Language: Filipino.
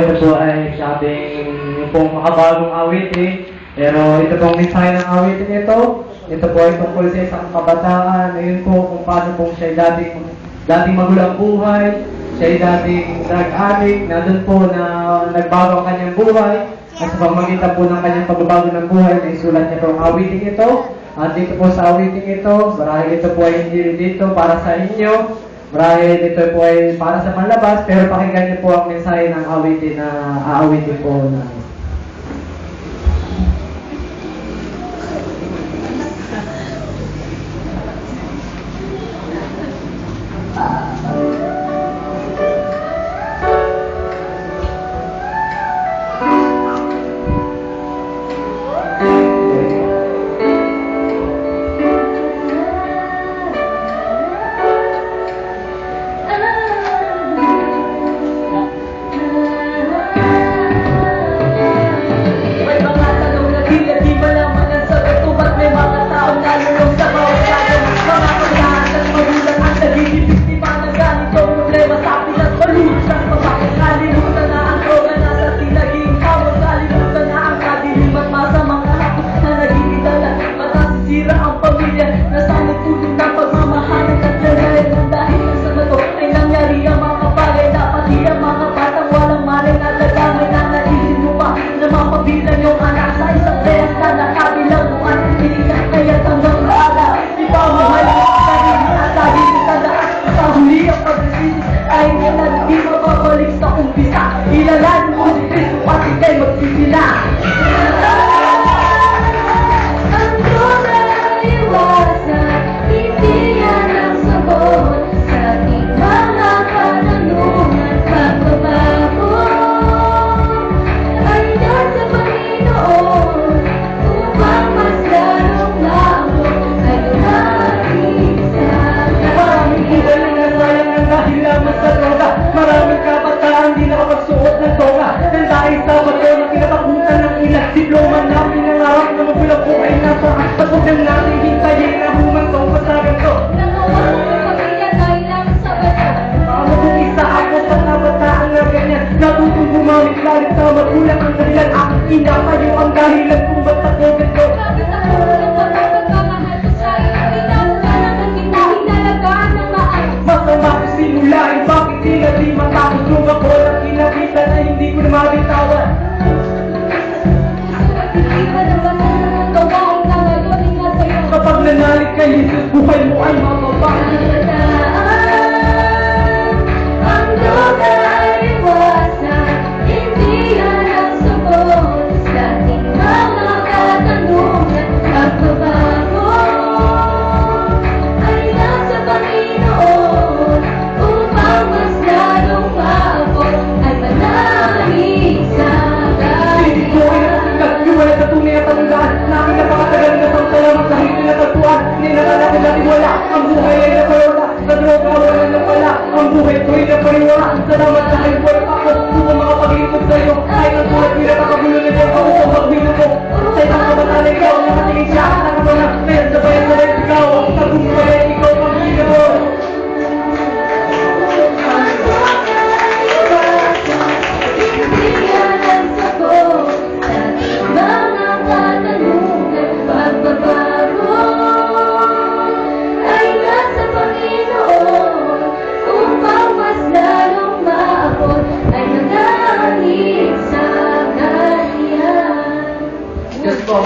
Ito po ay sabing yung pong makabagong awitin. Pero ito pong mensahe ng awitin ito po ay tungkol sa isang kabataan. Ayun po kung paano pong siya dating magulang buhay, siya ay dating drug addict, na doon po na nagbago ang kanyang buhay. At sa pamagitan po ng kanyang pagbabago ng buhay, may sulat niya po ang awitin ito. At dito po sa awitin ito, marahil ito po ay hindi dito para sa inyo. Marahil ito po ay para sa panlabas, pero pakinggan niyo po ang mensahe ng awitin na aawitin po namin. Ilalan mo si Cristo pati kay magsisila. Ang duda ay iwasan, hindi yan ang sagot sa ating mga katanungan. Pagbabago ay nasa Panginoon, upang mas lalong labo ay dumating sa atin. Maraming buhay na nasayang ng dahil lamang sa droga. Maraming kabataan di nakapagsuot ng toga. Nang dahil sa bato na kinatakutan ng ilang diploma namin ng harap na magulang po ay nasaan. Pagod lang natin hintayin na humantong pasagan to. Nangawang kapagyan ay lang sa bato. Paano kung isa ako sa kabataan na ganyan? Natutong bumalik lalit sa magulang ang dahilan. Aking ina kayo ang dahilan kung ba't ako ganito. Bakit ako ng pagmamahal ko sa'yo? Pinagkalaman kita, hinalagaan ng maayos. Masama ko sinulain, bakit di matapos yung ako na kinakita na hindi ko na mabitawan. Kapag nanalig kay Jesus, buhay mo ay mababago. Ang duda ay iwasan, hindi yan ang sagot sa ating mga katanungan. Pagbabago ay nasa Panginoon, upang mas lalong maabot ay manahimik sa Hindi ko ay nasikat, yung wala sa tunay at tanulaan. Namin napakatagal na salamat sa hindi natatuan. Hindi nakalakad natin wala, ang buhay ay napawala. Sa droga wala na pala, ang buhay ko ay napariwala. Salamat dahil wala ako, upang makapag-ikot sa'yo. Ay ang buhay ko napakagulo na ko, ako sa magbino ko. Sa isang kabataan ikaw, nakatingin siya, nakabala. Meron sa bayan na rin ikaw, sa buhay ikaw ang Panginoon. hindi yan ang sagot sa ating mga katanungan. Pagbabago ay nasa Panginoon, upang mas lalong maabot ay manahimik sa Kanya. Diyos po,